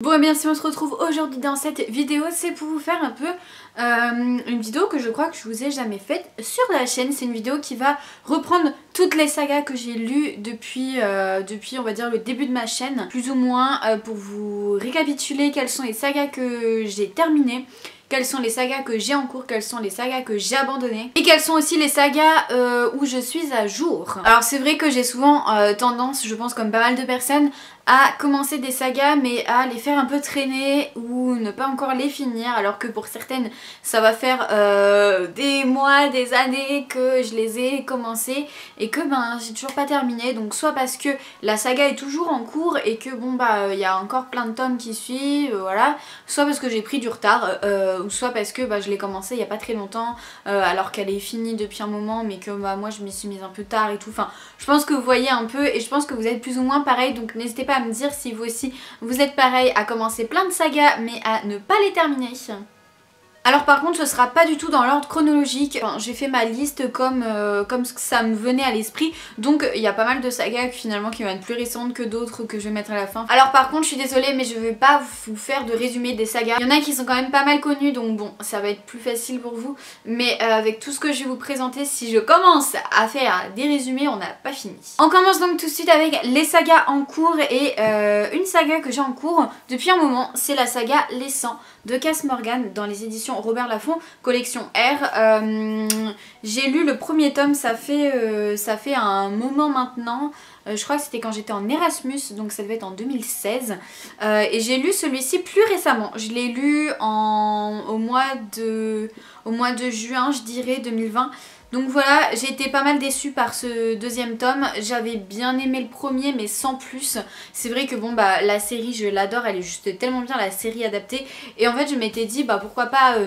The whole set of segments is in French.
Bon et bien si on se retrouve aujourd'hui dans cette vidéo, c'est pour vous faire un peu une vidéo que je crois que je vous ai jamais faite sur la chaîne. C'est une vidéo qui va reprendre toutes les sagas que j'ai lues depuis on va dire le début de ma chaîne, plus ou moins, pour vous récapituler quelles sont les sagas que j'ai terminées, quelles sont les sagas que j'ai en cours, quelles sont les sagas que j'ai abandonnées et quelles sont aussi les sagas où je suis à jour. Alors c'est vrai que j'ai souvent tendance, je pense comme pas mal de personnes, à commencer des sagas mais à les faire un peu traîner ou ne pas encore les finir, alors que pour certaines ça va faire des mois, des années que je les ai commencées et que ben j'ai toujours pas terminé. Donc soit parce que la saga est toujours en cours et que bon bah il y a encore plein de tomes qui suivent, voilà, soit parce que j'ai pris du retard ou soit parce que bah, je l'ai commencé il y a pas très longtemps alors qu'elle est finie depuis un moment mais que bah, moi je m'y suis mise un peu tard et tout. Enfin je pense que vous voyez un peu et je pense que vous êtes plus ou moins pareil, donc n'hésitez pas à me dire si vous aussi vous êtes pareil à commencer plein de sagas mais à ne pas les terminer. Alors par contre ce sera pas du tout dans l'ordre chronologique, enfin, j'ai fait ma liste comme ça me venait à l'esprit, donc il y a pas mal de sagas finalement qui vont être plus récentes que d'autres que je vais mettre à la fin. Alors par contre je suis désolée mais je vais pas vous faire de résumé des sagas, il y en a qui sont quand même pas mal connus donc bon ça va être plus facile pour vous, mais avec tout ce que je vais vous présenter, si je commence à faire des résumés on n'a pas fini. On commence donc tout de suite avec les sagas en cours et une saga que j'ai en cours depuis un moment, c'est la saga Les 100 de Cass Morgan dans les éditions Robert Laffont, collection R. J'ai lu le premier tome, ça fait un moment maintenant. Je crois que c'était quand j'étais en Erasmus, donc ça devait être en 2016. Et j'ai lu celui-ci plus récemment. Je l'ai lu au mois de juin, je dirais, 2020. Donc voilà, j'ai été pas mal déçue par ce deuxième tome. J'avais bien aimé le premier mais sans plus. C'est vrai que bon bah la série je l'adore, elle est juste tellement bien, la série adaptée. Et en fait je m'étais dit bah pourquoi pas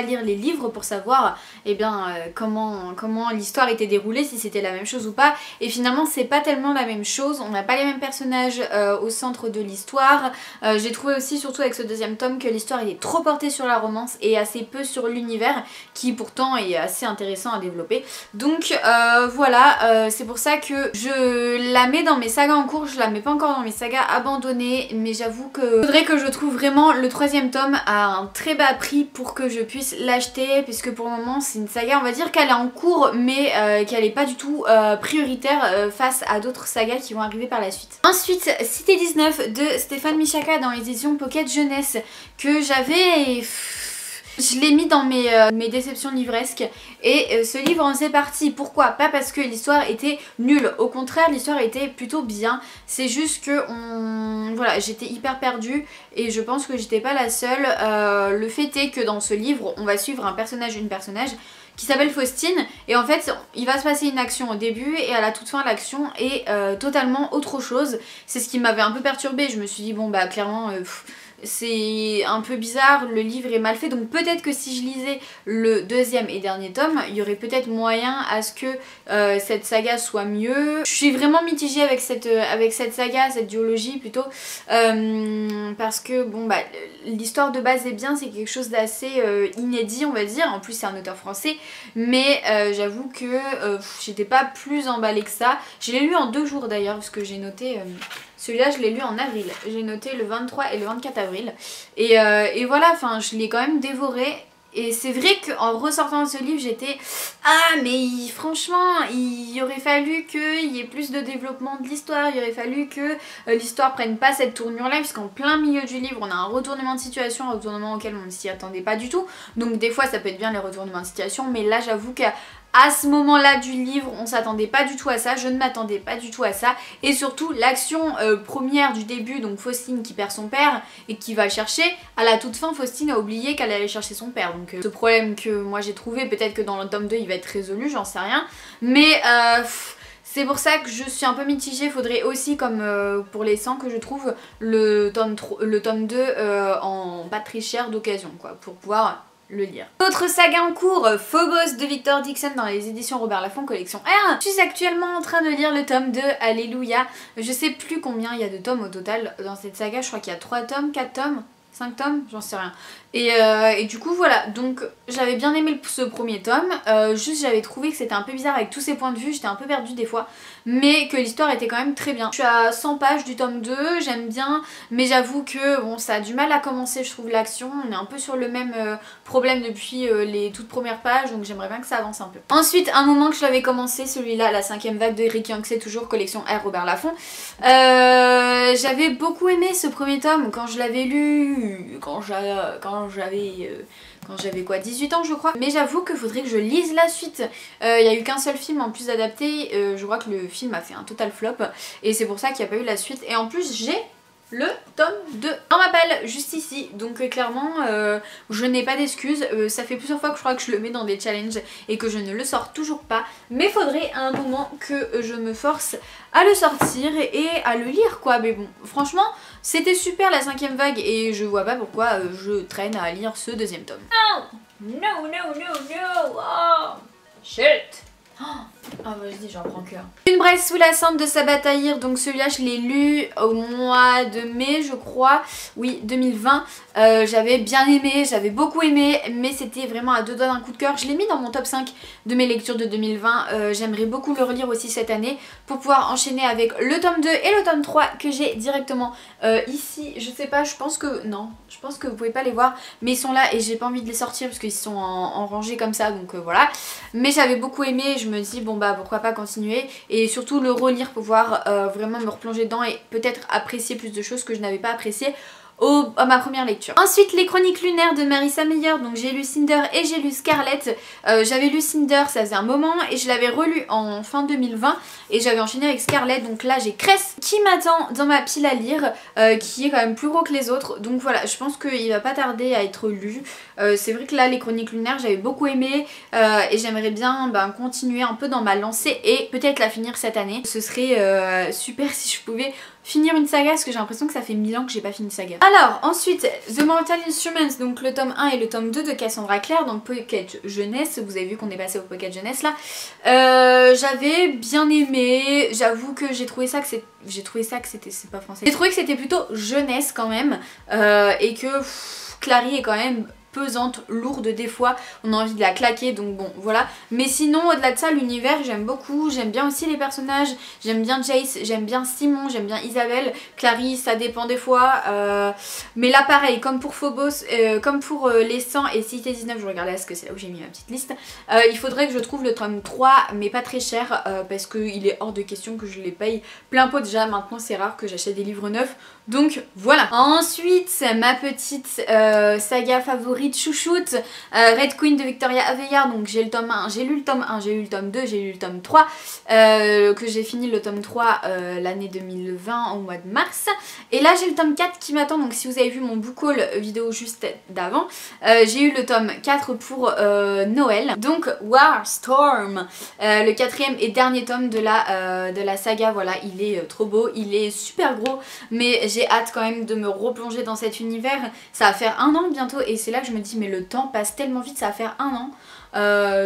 lire les livres pour savoir comment l'histoire était déroulée, si c'était la même chose ou pas. Et finalement c'est pas tellement la même chose, on n'a pas les mêmes personnages au centre de l'histoire. J'ai trouvé aussi surtout avec ce deuxième tome que l'histoire était trop portée sur la romance et assez peu sur l'univers qui pourtant est assez intéressant à développer. Donc voilà, c'est pour ça que je la mets dans mes sagas en cours, je la mets pas encore dans mes sagas abandonnées, mais j'avoue que faudrait que je trouve vraiment le troisième tome à un très bas prix pour que je puisse l'acheter, puisque pour le moment c'est une saga, on va dire qu'elle est en cours mais qu'elle est pas du tout prioritaire face à d'autres sagas qui vont arriver par la suite. Ensuite, Cité 19 de Stéphane Michaka dans l'édition Pocket Jeunesse que j'avais... Je l'ai mis dans mes déceptions livresques et ce livre en faisait partie. Pourquoi? Pas parce que l'histoire était nulle, au contraire l'histoire était plutôt bien. C'est juste que voilà, j'étais hyper perdue et je pense que j'étais pas la seule. Le fait est que dans ce livre on va suivre une personnage qui s'appelle Faustine et en fait il va se passer une action au début et à la toute fin l'action est totalement autre chose. C'est ce qui m'avait un peu perturbée, je me suis dit bon bah clairement... c'est un peu bizarre, le livre est mal fait, donc peut-être que si je lisais le deuxième et dernier tome, il y aurait peut-être moyen à ce que cette saga soit mieux. Je suis vraiment mitigée avec cette saga, cette duologie plutôt, parce que bon bah l'histoire de base est bien, c'est quelque chose d'assez inédit on va dire, en plus c'est un auteur français, mais j'avoue que j'étais pas plus emballée que ça. Je l'ai lu en 2 jours d'ailleurs, parce que j'ai noté... Celui-là je l'ai lu en avril, j'ai noté le 23 et le 24 avril et voilà, enfin je l'ai quand même dévoré. Et c'est vrai qu'en ressortant de ce livre j'étais ah mais franchement il aurait fallu qu'il y ait plus de développement de l'histoire, il aurait fallu que l'histoire prenne pas cette tournure là, puisqu'en plein milieu du livre on a un retournement de situation, un retournement auquel on ne s'y attendait pas du tout. Donc des fois ça peut être bien les retournements de situation, mais là j'avoue qu'à ce moment-là du livre, on s'attendait pas du tout à ça, je ne m'attendais pas du tout à ça. Et surtout, l'action première du début, donc Faustine qui perd son père et qui va le chercher, à la toute fin, Faustine a oublié qu'elle allait chercher son père. Donc ce problème que moi j'ai trouvé, peut-être que dans le tome 2 il va être résolu, j'en sais rien. Mais c'est pour ça que je suis un peu mitigée. Faudrait aussi, comme pour les 100, que je trouve le tome 2 en pas très cher d'occasion, quoi, pour pouvoir... le lire. Autre saga en cours, Phobos de Victor Dixon dans les éditions Robert Laffont, collection R. Je suis actuellement en train de lire le tome 2, Alléluia. Je sais plus combien il y a de tomes au total dans cette saga, je crois qu'il y a 3 tomes, 4 tomes. 5 tomes, j'en sais rien. Et du coup voilà, donc j'avais bien aimé ce premier tome, juste j'avais trouvé que c'était un peu bizarre avec tous ces points de vue, j'étais un peu perdue des fois, mais que l'histoire était quand même très bien. Je suis à 100 pages du tome 2, j'aime bien, mais j'avoue que bon, ça a du mal à commencer, je trouve, l'action, on est un peu sur le même problème depuis les toutes premières pages, donc j'aimerais bien que ça avance un peu. Ensuite, un moment que je l'avais commencé, celui-là, la 5ème vague de Rick Young, c'est toujours collection R. Robert Laffont. J'avais beaucoup aimé ce premier tome quand je l'avais lu, quand j'avais quoi, 18 ans je crois. Mais j'avoue qu'il faudrait que je lise la suite. Il n'y a eu qu'un seul film en plus adapté, je crois que le film a fait un total flop et c'est pour ça qu'il n'y a pas eu la suite. Et en plus j'ai le tome 2 dans ma palle juste ici, donc clairement je n'ai pas d'excuses, ça fait plusieurs fois que je crois que je le mets dans des challenges et que je ne le sors toujours pas, mais faudrait à un moment que je me force à le sortir et à le lire quoi. Mais bon, franchement c'était super la 5ème vague et je vois pas pourquoi je traîne à lire ce deuxième tome. No, no, no, no, no, oh, shit. Ah bah je dis j'en prends cœur. Une braise sous la cendre de Sabbath Tahir, donc celui-là je l'ai lu au mois de mai je crois, oui 2020. J'avais bien aimé, j'avais beaucoup aimé, mais c'était vraiment à deux doigts d'un coup de cœur. Je l'ai mis dans mon top 5 de mes lectures de 2020, j'aimerais beaucoup le relire aussi cette année pour pouvoir enchaîner avec le tome 2 et le tome 3 que j'ai directement ici. Je sais pas, je pense que, non, je pense que vous pouvez pas les voir, mais ils sont là et j'ai pas envie de les sortir parce qu'ils sont en rangée comme ça, donc voilà. Mais j'avais beaucoup aimé, je me dis bon bah pourquoi pas continuer et surtout le relire pour pouvoir vraiment me replonger dedans et peut-être apprécier plus de choses que je n'avais pas appréciées à ma première lecture. Ensuite les chroniques lunaires de Marissa Meyer, donc j'ai lu Cinder et j'ai lu Scarlet. J'avais lu Cinder, ça faisait un moment et je l'avais relu en fin 2020 et j'avais enchaîné avec Scarlet, donc là j'ai Cress qui m'attend dans ma pile à lire, qui est quand même plus gros que les autres, donc voilà, je pense qu'il va pas tarder à être lu. C'est vrai que là les chroniques lunaires j'avais beaucoup aimé et j'aimerais bien continuer un peu dans ma lancée et peut-être la finir cette année. Ce serait super si je pouvais finir une saga parce que j'ai l'impression que ça fait 1000 ans que j'ai pas fini une saga. Alors ensuite The Mortal Instruments, donc le tome 1 et le tome 2 de Cassandra Clare, donc Pocket Jeunesse, vous avez vu qu'on est passé au Pocket Jeunesse là. J'avais bien aimé, j'avoue que j'ai trouvé ça que c'était, c'est pas français, j'ai trouvé que c'était plutôt jeunesse quand même et que Clary est quand même pesante, lourde des fois, on a envie de la claquer, donc bon voilà. Mais sinon au-delà de ça l'univers j'aime beaucoup, j'aime bien aussi les personnages, j'aime bien Jace, j'aime bien Simon, j'aime bien Isabelle, Clary ça dépend des fois, mais là pareil comme pour Phobos, comme pour les 100 et Cité 19, je regardais parce que c'est là où j'ai mis ma petite liste, il faudrait que je trouve le tome 3 mais pas très cher parce qu'il est hors de question que je les paye plein pot. Déjà maintenant c'est rare que j'achète des livres neufs, donc voilà. Ensuite ma petite saga favorite chouchoute, Red Queen de Victoria Aveyard, donc j'ai le tome 1, j'ai lu le tome 1, j'ai lu le tome 2, j'ai lu le tome 3, que j'ai fini le tome 3 l'année 2020 au mois de mars, et là j'ai le tome 4 qui m'attend, donc si vous avez vu mon book haul vidéo juste d'avant, j'ai eu le tome 4 pour Noël, donc War Storm, le 4ème et dernier tome de la saga. Voilà, il est trop beau, il est super gros, mais j'ai hâte quand même de me replonger dans cet univers. Ça va faire 1 an bientôt et c'est là que je me dis mais le temps passe tellement vite, ça va faire 1 an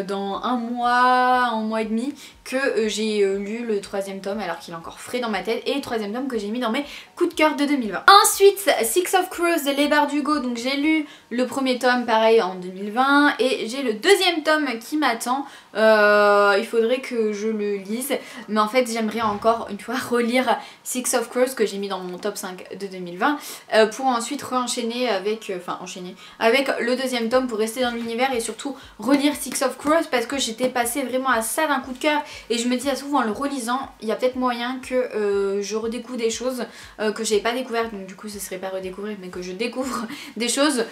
dans un mois et demi que j'ai lu le 3ème tome alors qu'il est encore frais dans ma tête, et le 3ème tome que j'ai mis dans mes coups de cœur de 2020. Ensuite Six of Crows de Les Bardugo, donc j'ai lu le 1er tome pareil en 2020 et j'ai le 2ème tome qui m'attend. Il faudrait que je le lise, mais en fait j'aimerais encore une fois relire Six of Crows que j'ai mis dans mon top 5 de 2020 pour ensuite enchaîner avec le 2ème tome pour rester dans l'univers et surtout relire Six of Crows parce que j'étais passée vraiment à ça d'un coup de cœur et je me dis à souvent en le relisant il y a peut-être moyen que je redécouvre des choses que j'avais pas découvertes, donc du coup ce serait pas redécouvrir mais que je découvre des choses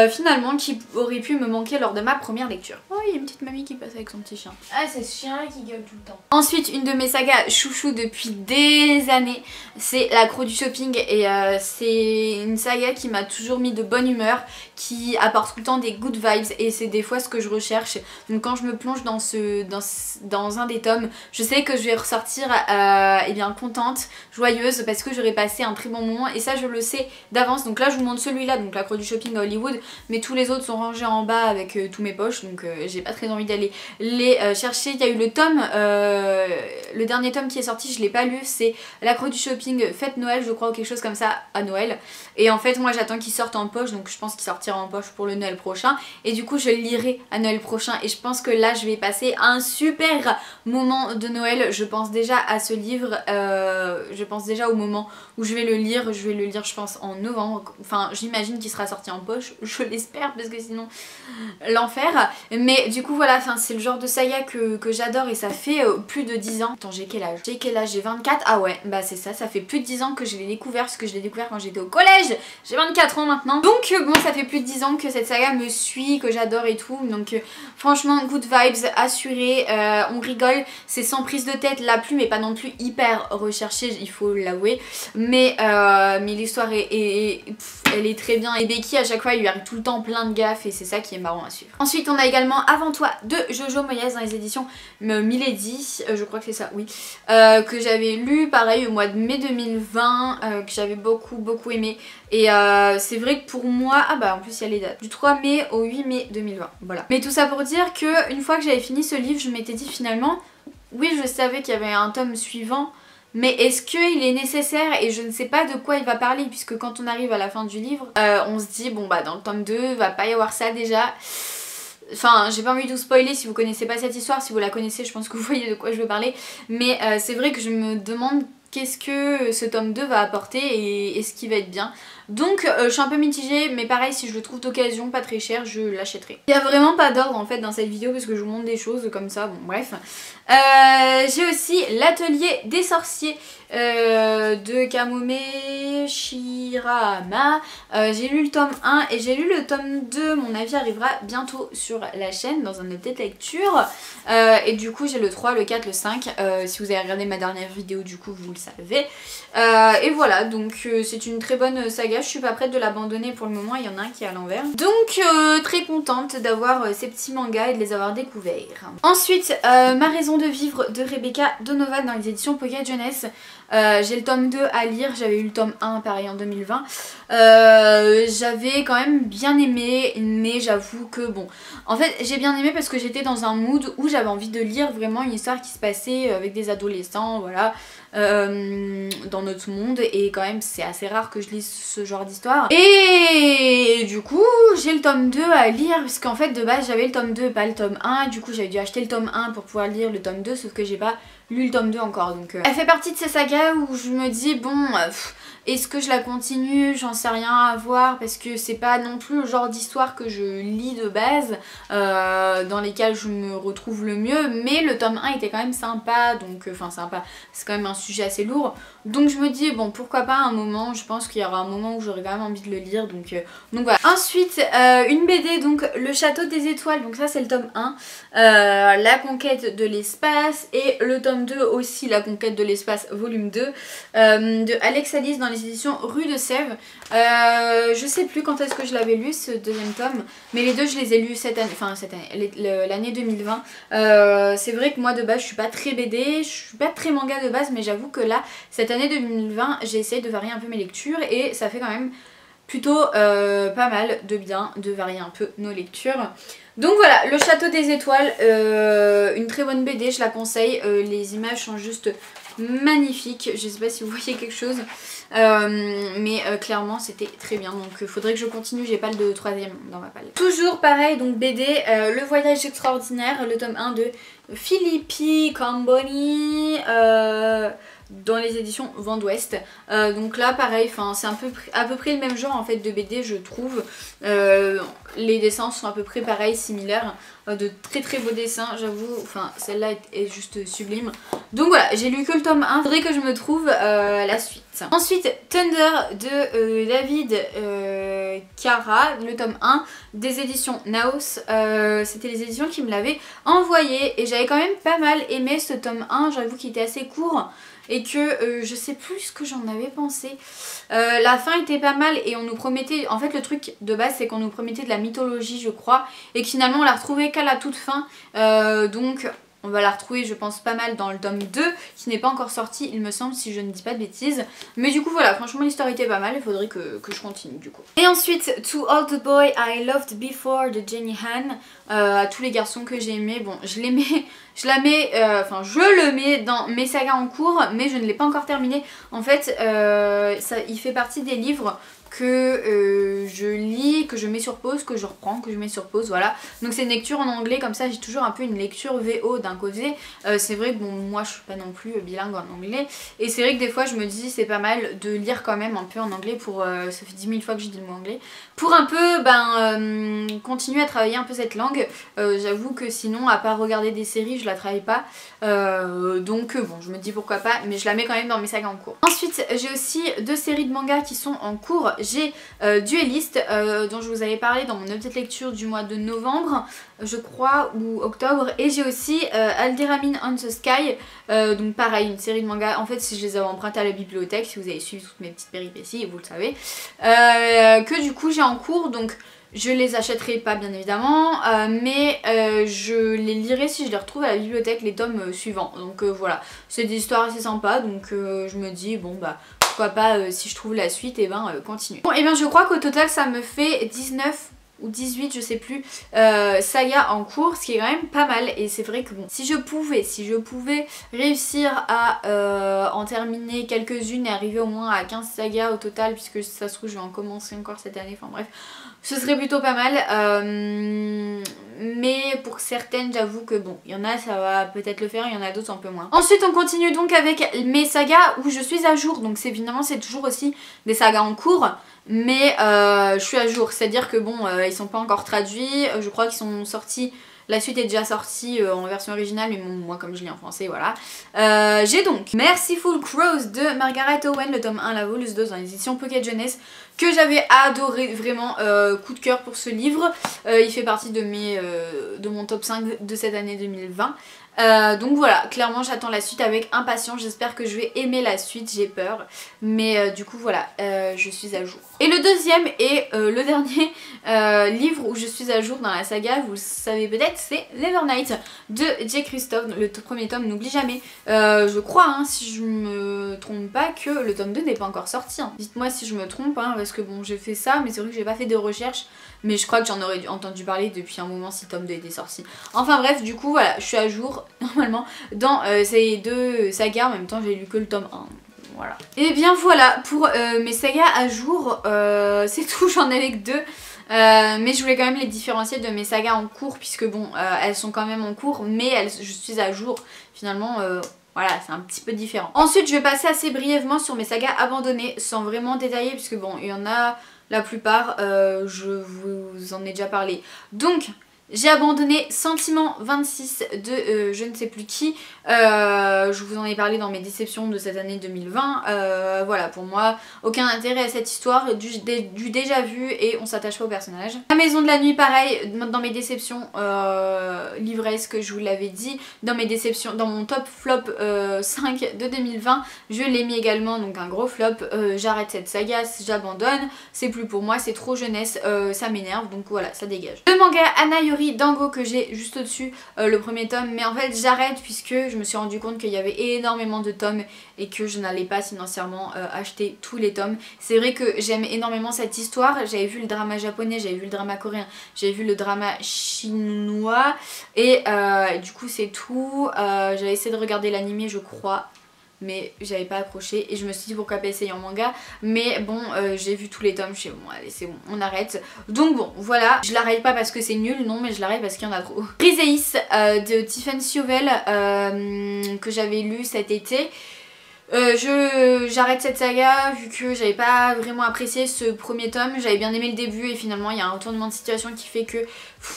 finalement qui auraient pu me manquer lors de ma première lecture. Oh, il y a une petite mamie qui passe avec son petit chien. Ah, c'est ce chien là qui gueule tout le temps. Ensuite une de mes sagas chouchou depuis des années, c'est La Croix du Shopping, et c'est une saga qui m'a toujours mis de bonne humeur, qui apporte tout le temps des good vibes et c'est des fois ce que je recherche. Donc quand je me plonge dans un des tomes, tomes. Je sais que je vais ressortir eh bien contente, joyeuse, parce que j'aurai passé un très bon moment et ça je le sais d'avance. Donc là je vous montre celui-là, donc la Croix du Shopping à Hollywood, mais tous les autres sont rangés en bas avec tous mes poches, donc j'ai pas très envie d'aller les chercher. Il y a eu le tome, le dernier tome qui est sorti, je l'ai pas lu, c'est la Croix du Shopping Fête Noël je crois, ou quelque chose comme ça, à Noël. Et en fait moi j'attends qu'il sorte en poche, donc je pense qu'il sortira en poche pour le Noël prochain, et du coup je le lirai à Noël prochain, et je pense que là je vais passer un super moment de Noël. Je pense déjà à ce livre, je pense déjà au moment où je vais le lire. Je vais le lire je pense en novembre, enfin j'imagine qu'il sera sorti en poche, je l'espère, parce que sinon l'enfer. Mais du coup voilà, c'est le genre de saga que j'adore, et ça fait plus de 10 ans. Attends, j'ai quel âge? J'ai 24, ah ouais, bah c'est ça fait plus de 10 ans que je l'ai découvert, parce que je l'ai découvert quand j'étais au collège. J'ai 24 ans maintenant, donc bon, ça fait plus de 10 ans que cette saga me suit, que j'adore et tout, donc franchement good vibes assurées, on rigole, c'est sans prise de tête, la plume est pas non plus hyper recherchée, il faut l'avouer, mais l'histoire elle est très bien, et Becky à chaque fois il lui arrive tout le temps plein de gaffes, et c'est ça qui est marrant à suivre. Ensuite on a également Avant toi de Jojo Moyes dans les éditions Milady, je crois que c'est ça, oui, que j'avais lu pareil au mois de mai 2020, que j'avais beaucoup aimé, et c'est vrai que pour moi, ah bah en plus il y a les dates, du 3 mai au 8 mai 2020, voilà. Mais tout ça pour dire que une fois que j'avais fini ce livre, je m'étais dit finalement, oui je savais qu'il y avait un tome suivant, mais est-ce qu'il est nécessaire? Et je ne sais pas de quoi il va parler, puisque quand on arrive à la fin du livre, on se dit bon bah dans le tome 2 va pas y avoir ça déjà. Enfin, j'ai pas envie de vous spoiler si vous connaissez pas cette histoire. Si vous la connaissez, je pense que vous voyez de quoi je veux parler. Mais c'est vrai que je me demande qu'est-ce que ce tome 2 va apporter, et est-ce qu'il va être bien. Donc je suis un peu mitigée, mais pareil, si je le trouve d'occasion pas très cher, je l'achèterai. Il n'y a vraiment pas d'ordre en fait dans cette vidéo, parce que je vous montre des choses comme ça, bon bref. J'ai aussi L'Atelier des Sorciers de Kamome Shirahama. J'ai lu le tome 1 et j'ai lu le tome 2, mon avis arrivera bientôt sur la chaîne dans un update lecture. Et du coup j'ai le 3, le 4, le 5, si vous avez regardé ma dernière vidéo du coup vous le savez. Et voilà, donc c'est une très bonne saga, je suis pas prête de l'abandonner pour le moment, il y en a un qui est à l'envers. Donc très contente d'avoir ces petits mangas et de les avoir découverts. Ensuite, Ma raison de vivre de Rebecca Donovan dans les éditions Pocket Jeunesse. J'ai le tome 2 à lire, j'avais eu le tome 1 pareil en 2020. J'avais quand même bien aimé, mais j'avoue que bon, en fait j'ai bien aimé parce que j'étais dans un mood où j'avais envie de lire vraiment une histoire qui se passait avec des adolescents, voilà, dans notre monde, et quand même c'est assez rare que je lise ce genre d'histoire. Et du coup j'ai le tome 2 à lire, parce qu'en fait de base j'avais le tome 2 et pas le tome 1, du coup j'avais dû acheter le tome 1 pour pouvoir lire le tome 2, sauf que j'ai pas lu le tome 2 encore, donc elle fait partie de ces sagas où je me dis bon, est-ce que je la continue? J'en sais rien à voir, parce que c'est pas non plus le genre d'histoire que je lis de base, dans lesquelles je me retrouve le mieux, mais le tome 1 était quand même sympa, donc enfin sympa, c'est quand même un sujet assez lourd, donc je me dis bon pourquoi pas un moment, je pense qu'il y aura un moment où j'aurai quand même envie de le lire, donc voilà. Ensuite une BD, donc Le Château des Étoiles, donc ça c'est le tome 1, La Conquête de l'Espace, et le tome 2 aussi, La Conquête de l'Espace volume 2, de Alex Alice dans les éditions Rue de Sèvres. Je sais plus quand est-ce que je l'avais lu ce deuxième tome, mais les deux je les ai lus cette année, enfin cette année, l'année 2020. C'est vrai que moi de base je suis pas très BD, je suis pas très manga de base, mais j'avoue que là cette année 2020 j'ai essayé de varier un peu mes lectures, et ça fait quand même plutôt pas mal de bien de varier un peu nos lectures. Donc voilà, Le Château des Étoiles, une très bonne BD, je la conseille, les images sont juste magnifiques, je sais pas si vous voyez quelque chose, mais clairement c'était très bien, donc faudrait que je continue, j'ai pas le troisième dans ma palle. Toujours pareil, donc BD, Le Voyage Extraordinaire, le tome 1 de Philippi Camboni, dans les éditions Vent d'Ouest. Donc là pareil, c'est à peu près le même genre en fait de BD je trouve. Les dessins sont à peu près pareils, similaires, de très beaux dessins j'avoue, enfin celle-là est juste sublime. Donc voilà, j'ai lu que le tome 1, faudrait que je me trouve la suite. Ensuite Thunder de David Cara, le tome 1 des éditions Naos. C'était les éditions qui me l'avaient envoyé, et j'avais quand même pas mal aimé ce tome 1, j'avoue qu'il était assez court, et que je sais plus ce que j'en avais pensé. La fin était pas mal, et on nous promettait, en fait le truc de base c'est qu'on nous promettait de la mythologie je crois, et que finalement on l'a retrouvée qu'à la toute fin, donc on va la retrouver je pense pas mal dans le tome 2 qui n'est pas encore sorti il me semble si je ne dis pas de bêtises. Mais du coup voilà, franchement l'histoire était pas mal, il faudrait que je continue du coup. Et ensuite To All the Boy I Loved Before de Jenny Han, à tous les garçons que j'ai aimés. Bon je le mets dans mes sagas en cours mais je ne l'ai pas encore terminé. En fait il fait partie des livres que je lis, que je mets sur pause, que je reprends, que je mets sur pause, voilà. Donc c'est une lecture en anglais, comme ça j'ai toujours un peu une lecture VO d'un côté. C'est vrai que bon, moi je suis pas non plus bilingue en anglais. Et c'est vrai que des fois je me dis c'est pas mal de lire quand même un peu en anglais pour... ça fait 10 000 fois que je dis le mot anglais. Pour un peu continuer à travailler un peu cette langue. J'avoue que sinon à part regarder des séries je la travaille pas. Donc bon je me dis pourquoi pas, mais je la mets quand même dans mes sagas en cours. Ensuite j'ai aussi 2 séries de mangas qui sont en cours. J'ai Duelist dont je vous avais parlé dans mon update lecture du mois de novembre je crois ou octobre, et j'ai aussi Alderamin on the Sky, donc pareil une série de mangas. En fait si je les avais empruntés à la bibliothèque, si vous avez suivi toutes mes petites péripéties vous le savez, que du coup j'ai en cours, donc je les achèterai pas bien évidemment, mais je les lirai si je les retrouve à la bibliothèque les tomes suivants. Donc voilà, c'est des histoires assez sympas, donc je me dis bon bah pourquoi pas si je trouve la suite et continuer. Bon et bien je crois qu'au total ça me fait 19 ou 18 je sais plus sagas en cours, ce qui est quand même pas mal. Et c'est vrai que bon, si je pouvais réussir à en terminer quelques-unes et arriver au moins à 15 sagas au total, puisque ça se trouve je vais en commencer encore cette année, enfin bref, ce serait plutôt pas mal. Mais pour certaines j'avoue que bon, il y en a ça va peut-être le faire, il y en a d'autres un peu moins. Ensuite on continue donc avec mes sagas où je suis à jour, donc évidemment c'est toujours aussi des sagas en cours, mais je suis à jour, c'est à dire que bon ils sont pas encore traduits, je crois qu'ils sont sortis, la suite est déjà sortie en version originale, mais bon, moi comme je lis en français voilà. J'ai donc Merciful Crows de Margaret Owen, le tome 1, la volume 2 dans l'édition Pocket Jeunesse, que j'avais adoré, vraiment coup de cœur pour ce livre. Il fait partie de mon top 5 de cette année 2020. Donc voilà, clairement j'attends la suite avec impatience, j'espère que je vais aimer la suite, j'ai peur, mais du coup voilà, je suis à jour. Et le deuxième et le dernier livre où je suis à jour dans la saga, vous le savez peut-être, c'est Nevernight de J. Christophe, le premier tome, n'oublie jamais. Je crois, hein, si je me trompe pas, que le tome 2 n'est pas encore sorti, hein. Dites-moi si je me trompe, hein, parce que bon j'ai fait ça, mais c'est vrai que j'ai pas fait de recherche, mais je crois que j'en aurais entendu parler depuis un moment si le tome 2 était sorti. Enfin bref, du coup voilà, je suis à jour normalement dans ces 2 sagas, en même temps j'ai lu que le tome 1. Voilà. Et bien voilà pour mes sagas à jour, c'est tout, j'en avais que 2. Mais je voulais quand même les différencier de mes sagas en cours, puisque bon elles sont quand même en cours, mais je suis à jour finalement. Voilà, c'est un petit peu différent. Ensuite je vais passer assez brièvement sur mes sagas abandonnées sans vraiment détailler, puisque bon il y en a la plupart, je vous en ai déjà parlé. Donc j'ai abandonné Sentiment 26 de je ne sais plus qui. Je vous en ai parlé dans mes déceptions de cette année 2020. Voilà, pour moi, aucun intérêt à cette histoire, du déjà vu, et on s'attache pas au personnage. La Maison de la Nuit, pareil, dans mes déceptions livresques, je vous l'avais dit. Dans mes déceptions, dans mon top flop 5 de 2020, je l'ai mis également, donc un gros flop. J'arrête cette saga, j'abandonne, c'est plus pour moi, c'est trop jeunesse, ça m'énerve, donc voilà, ça dégage. Le manga Anayori Dango que j'ai juste au-dessus, le premier tome, mais en fait j'arrête puisque je me suis rendu compte qu'il y avait énormément de tomes et que je n'allais pas financièrement acheter tous les tomes. C'est vrai que j'aime énormément cette histoire, j'avais vu le drama japonais, j'avais vu le drama coréen, j'avais vu le drama chinois et du coup c'est tout. J'avais essayé de regarder l'anime je crois, mais j'avais pas accroché et je me suis dit pourquoi pas essayer en manga, mais bon j'ai vu tous les tomes, je suis bon allez c'est bon on arrête. Donc bon voilà, je l'arrête pas parce que c'est nul, non, mais je l'arrête parce qu'il y en a trop. Briseis de Tiffany Chauvel que j'avais lu cet été. J'arrête cette saga vu que j'avais pas vraiment apprécié ce premier tome, j'avais bien aimé le début et finalement il y a un retournement de situation qui fait que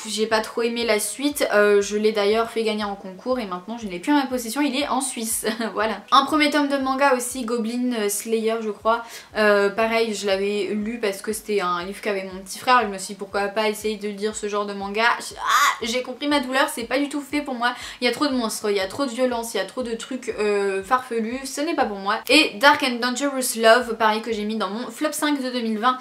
j'ai pas trop aimé la suite. Je l'ai d'ailleurs fait gagner en concours et maintenant je ne l'ai plus en ma possession, il est en Suisse. Voilà. Un premier tome de manga aussi, Goblin Slayer je crois, pareil je l'avais lu parce que c'était un livre qu'avait mon petit frère, je me suis dit pourquoi pas essayer de lire ce genre de manga. J'ai compris ma douleur, c'est pas du tout fait pour moi, il y a trop de monstres, il y a trop de violence, il y a trop de trucs farfelus, ce n'est pas pour moi. Et Dark and Dangerous Love, pareil que j'ai mis dans mon flop 5 de 2020,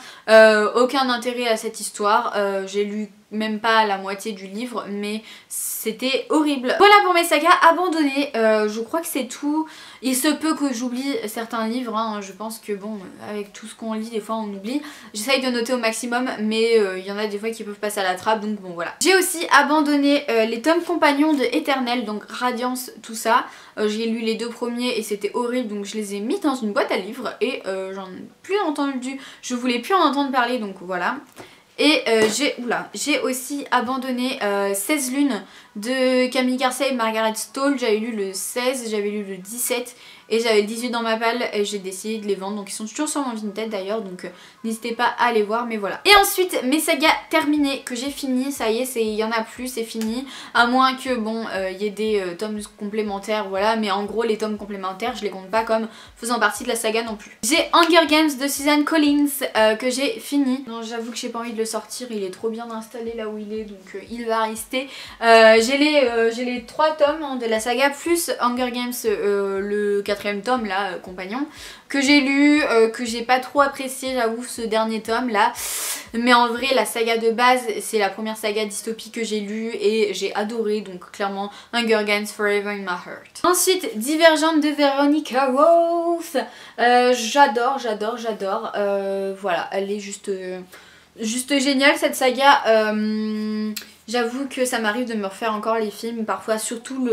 aucun intérêt à cette histoire, j'ai lu même pas la moitié du livre, mais c'était horrible. Voilà pour mes sagas abandonnées, je crois que c'est tout. Il se peut que j'oublie certains livres, hein. Je pense que bon, avec tout ce qu'on lit, des fois on oublie. J'essaye de noter au maximum, mais il y en a des fois qui peuvent passer à la trappe, donc bon voilà. J'ai aussi abandonné les tomes compagnons de Éternel, donc Radiance, tout ça. J'ai lu les 2 premiers et c'était horrible, donc je les ai mis dans une boîte à livres et j'en ai plus entendu, je voulais plus en entendre parler, donc voilà. Et j'ai aussi abandonné 16 lunes de Camille Garcia et Margaret Stoll. J'avais lu le 16, j'avais lu le 17 et j'avais le 18 dans ma palle et j'ai décidé de les vendre. Donc ils sont toujours sur mon Vinted d'ailleurs, donc n'hésitez pas à aller voir, mais voilà. Et ensuite mes sagas terminées que j'ai fini, ça y est, il y en a plus, c'est fini. À moins que bon, y ait des tomes complémentaires, voilà, mais en gros les tomes complémentaires je les compte pas comme faisant partie de la saga non plus. J'ai Hunger Games de Suzanne Collins que j'ai fini. Non, j'avoue que j'ai pas envie de le sortir, il est trop bien installé là où il est, donc il va rester. J'ai les 3 tomes hein, de la saga plus Hunger Games le 4ème tome là, compagnon, que j'ai lu, que j'ai pas trop apprécié, j'avoue, ce dernier tome là. Mais en vrai la saga de base c'est la première saga dystopie que j'ai lue et j'ai adoré, donc clairement Hunger Games Forever in My Heart. Ensuite Divergente de Veronica Roth, j'adore. Voilà, elle est juste géniale cette saga. J'avoue que ça m'arrive de me refaire encore les films parfois, surtout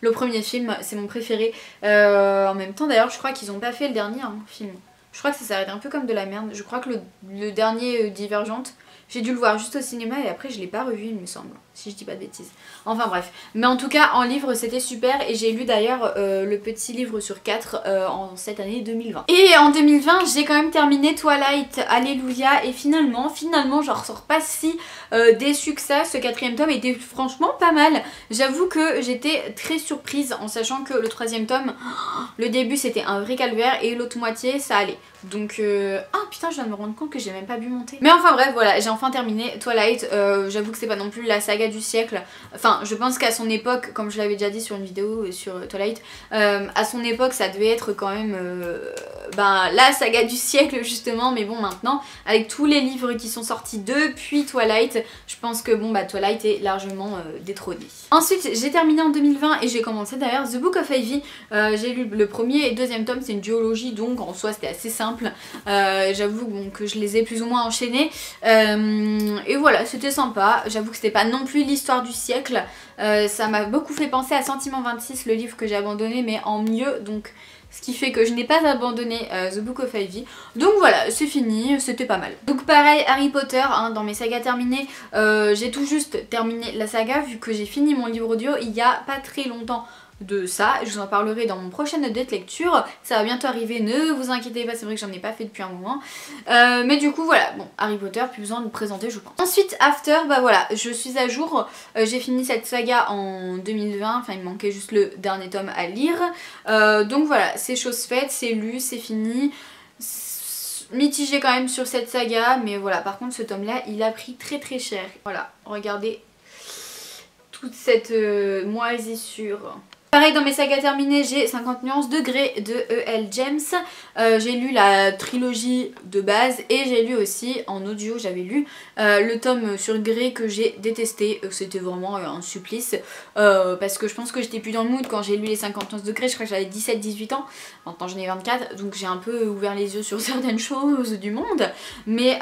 le premier film, c'est mon préféré. En même temps d'ailleurs je crois qu'ils ont pas fait le dernier film. Je crois que ça s'arrête un peu comme de la merde. Je crois que le dernier Divergente, j'ai dû le voir juste au cinéma et après je l'ai pas revu il me semble, si je dis pas de bêtises. Enfin bref, mais en tout cas en livre c'était super et j'ai lu d'ailleurs le petit livre sur 4 en cette année 2020. Et en 2020 j'ai quand même terminé Twilight, alléluia, et finalement j'en ressors pas si déçue que ça. Ce 4ème tome était franchement pas mal. J'avoue que j'étais très surprise en sachant que le 3ème tome, le début c'était un vrai calvaire et l'autre moitié ça allait. Donc ah putain, je viens de me rendre compte que j'ai même pas bu mon thé. Mais enfin bref, voilà, j'ai enfin terminé Twilight. J'avoue que c'est pas non plus la saga du siècle. Enfin je pense qu'à son époque, comme je l'avais déjà dit sur une vidéo sur Twilight, à son époque ça devait être quand même la saga du siècle justement. Mais bon, maintenant avec tous les livres qui sont sortis depuis Twilight, je pense que bon Twilight est largement détrôné. Ensuite j'ai terminé en 2020 et j'ai commencé d'ailleurs The Book of Ivy. J'ai lu le 1er et 2ème tome, c'est une duologie, donc en soi c'était assez simple. J'avoue bon, que je les ai plus ou moins enchaînés et voilà, c'était sympa. J'avoue que c'était pas non plus l'histoire du siècle, ça m'a beaucoup fait penser à Sentiment 26, le livre que j'ai abandonné mais en mieux, donc ce qui fait que je n'ai pas abandonné The Book of Ivy. Donc voilà, c'est fini, c'était pas mal. Donc pareil, Harry Potter, hein, dans mes sagas terminées, j'ai tout juste terminé la saga vu que j'ai fini mon livre audio il y a pas très longtemps de ça. Je vous en parlerai dans mon prochain update lecture, ça va bientôt arriver, ne vous inquiétez pas, c'est vrai que j'en ai pas fait depuis un moment. Mais du coup voilà, bon, Harry Potter, plus besoin de le présenter je pense. Ensuite After, voilà, je suis à jour, j'ai fini cette saga en 2020, enfin il me manquait juste le dernier tome à lire. Donc voilà, c'est chose faite, c'est lu, c'est fini. Mitigé quand même sur cette saga, mais voilà, par contre ce tome là il a pris très cher. Voilà, regardez toute cette moisissure. Pareil, dans mes sagas terminées, j'ai 50 nuances de Grey de E.L. James. J'ai lu la trilogie de base et j'ai lu aussi en audio, j'avais lu le tome sur Grey que j'ai détesté. C'était vraiment un supplice parce que je pense que j'étais plus dans le mood quand j'ai lu les 50 nuances de Grey. Je crois que j'avais 17-18 ans, maintenant j'en ai 24, donc j'ai un peu ouvert les yeux sur certaines choses du monde. Mais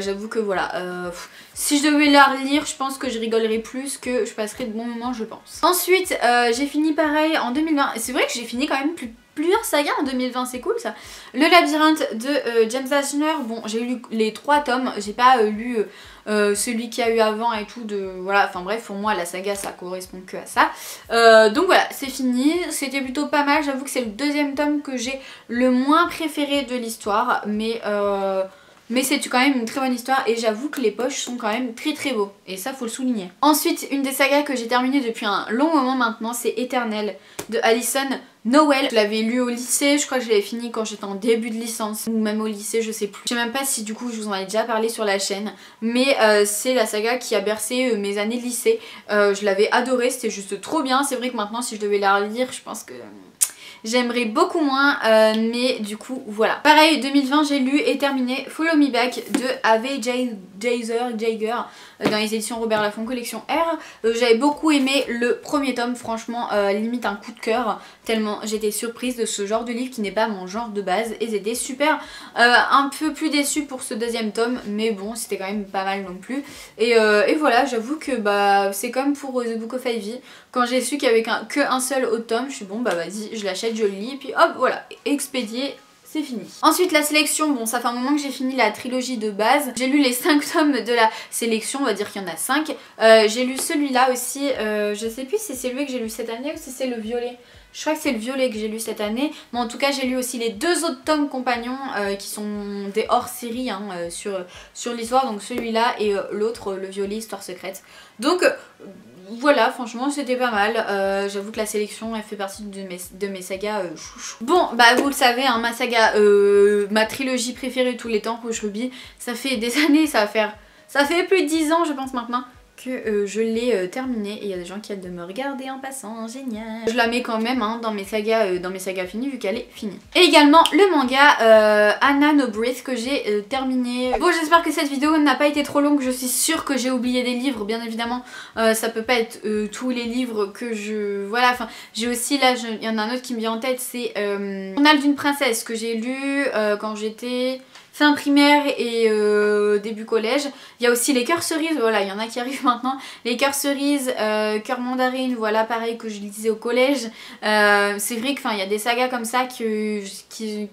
j'avoue que voilà, si je devais la relire, je pense que je rigolerais plus, que je passerais de bons moments je pense. Ensuite j'ai fini pareil en 2020, c'est vrai que j'ai fini quand même plusieurs sagas en 2020, c'est cool ça. Le labyrinthe de James Ashner, bon j'ai lu les 3 tomes, j'ai pas lu celui qu'il y a eu avant et tout, voilà, enfin bref, pour moi la saga ça correspond que à ça. Donc voilà, c'est fini, c'était plutôt pas mal, j'avoue que c'est le 2ème tome que j'ai le moins préféré de l'histoire, mais c'est quand même une très bonne histoire et j'avoue que les poches sont quand même très beaux et ça faut le souligner. Ensuite une des sagas que j'ai terminé depuis un long moment maintenant, c'est Éternel de Alison Noël. Je l'avais lu au lycée, je crois que je l'avais fini quand j'étais en début de licence ou même au lycée, je sais plus. Je sais même pas si du coup je vous en ai déjà parlé sur la chaîne, mais c'est la saga qui a bercé mes années de lycée. Je l'avais adorée, c'était juste trop bien. C'est vrai que maintenant si je devais la relire, je pense que j'aimerais beaucoup moins, mais du coup voilà. Pareil, 2020 j'ai lu et terminé Follow Me Back de Ave Jaeger dans les éditions Robert Laffont collection R. J'avais beaucoup aimé le premier tome, franchement limite un coup de cœur, tellement j'étais surprise de ce genre de livre qui n'est pas mon genre de base, et j'étais super un peu plus déçue pour ce deuxième tome, mais bon c'était quand même pas mal non plus. Et voilà, j'avoue que bah c'est comme pour The Book of Ivy, quand j'ai su qu'il y avait qu'un seul autre tome, je suis bon bah vas-y, je l'achète, je le lis, et puis hop voilà, expédié. C'est fini. Ensuite la sélection, bon ça fait un moment que j'ai fini la trilogie de base. J'ai lu les 5 tomes de la sélection, on va dire qu'il y en a 5. J'ai lu celui-là aussi, je sais plus si c'est lui que j'ai lu cette année ou si c'est le violet. Je crois que c'est le violet que j'ai lu cette année. Mais en tout cas j'ai lu aussi les 2 autres tomes compagnons qui sont des hors-série hein, sur l'histoire. Donc celui-là et l'autre, le violet histoire secrète. Donc voilà, franchement c'était pas mal. J'avoue que la sélection elle fait partie de mes sagas chouchou. Bon bah vous le savez hein, ma saga, ma trilogie préférée de tous les temps, Rouge Ruby, ça fait des années, ça fait plus de 10 ans je pense maintenant que je l'ai terminé, et il y a des gens qui hâtent de me regarder en passant, génial. Je la mets quand même hein, dans mes sagas finies vu qu'elle est finie. Et également le manga Anna No Breath que j'ai terminé. Bon j'espère que cette vidéo n'a pas été trop longue, je suis sûre que j'ai oublié des livres bien évidemment, ça peut pas être tous les livres que je... Voilà, enfin j'ai aussi là, il y en a un autre qui me vient en tête, c'est Journal d'une princesse que j'ai lu quand j'étais... fin primaire et début collège. Il y a aussi les cœurs cerises, voilà, il y en a qui arrivent maintenant. Les cœurs cerises, cœurs mandarines, voilà, pareil que je lisais au collège. C'est vrai qu'il y a des sagas comme ça qui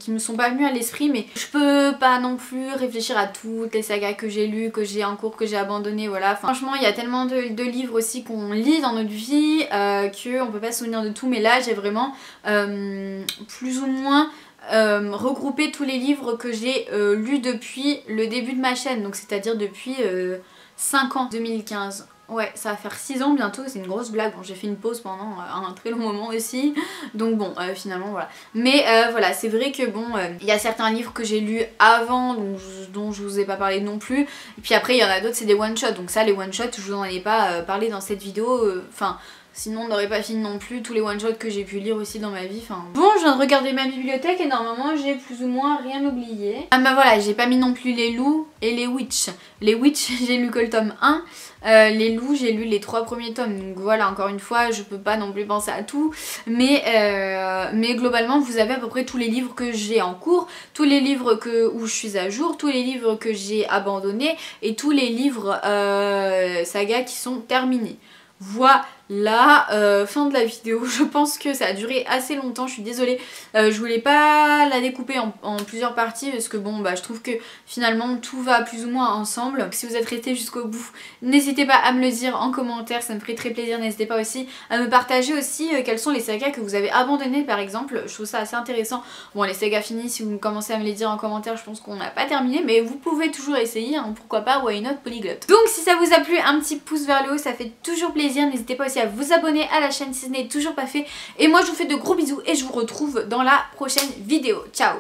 me sont pas venues à l'esprit, mais je peux pas non plus réfléchir à toutes les sagas que j'ai lues, que j'ai en cours, que j'ai abandonnées, voilà. Franchement, il y a tellement de livres aussi qu'on lit dans notre vie qu'on peut pas se souvenir de tout, mais là j'ai vraiment plus ou moins regrouper tous les livres que j'ai lus depuis le début de ma chaîne, donc c'est à dire depuis 5 ans, 2015. Ouais, ça va faire 6 ans bientôt, c'est une grosse blague. Bon, j'ai fait une pause pendant un très long moment aussi, donc bon, finalement voilà. Mais voilà, c'est vrai que bon, il y a certains livres que j'ai lus avant, dont je vous ai pas parlé non plus. Et puis après, il y en a d'autres, c'est des one-shots, donc ça, les one-shots, je vous en ai pas parlé dans cette vidéo, enfin... sinon on n'aurait pas fini non plus tous les one-shots que j'ai pu lire aussi dans ma vie. Enfin bon, je viens de regarder ma bibliothèque et normalement j'ai plus ou moins rien oublié. Ah bah voilà, j'ai pas mis non plus les loups et les witch. Les witch j'ai lu que le tome 1. Les loups j'ai lu les 3 premiers tomes. Donc voilà, encore une fois je peux pas non plus penser à tout. Mais globalement vous avez à peu près tous les livres que j'ai en cours, tous les livres où je suis à jour, tous les livres que j'ai abandonnés et tous les livres sagas qui sont terminés. Voilà, fin de la vidéo. Je pense que ça a duré assez longtemps, je suis désolée. Je voulais pas la découper en plusieurs parties parce que bon bah je trouve que finalement tout va plus ou moins ensemble. Donc, si vous êtes resté jusqu'au bout, n'hésitez pas à me le dire en commentaire, ça me ferait très plaisir. N'hésitez pas aussi à me partager aussi quelles sont les sagas que vous avez abandonnées par exemple. Je trouve ça assez intéressant. Bon, les sagas finies, si vous commencez à me les dire en commentaire, je pense qu'on n'a pas terminé, mais vous pouvez toujours essayer, hein, pourquoi pas, why not, polyglotte. Donc si ça vous a plu, un petit pouce vers le haut, ça fait toujours plaisir. N'hésitez pas aussi à vous abonner à la chaîne si ce n'est toujours pas fait. Et moi je vous fais de gros bisous et je vous retrouve dans la prochaine vidéo. Ciao!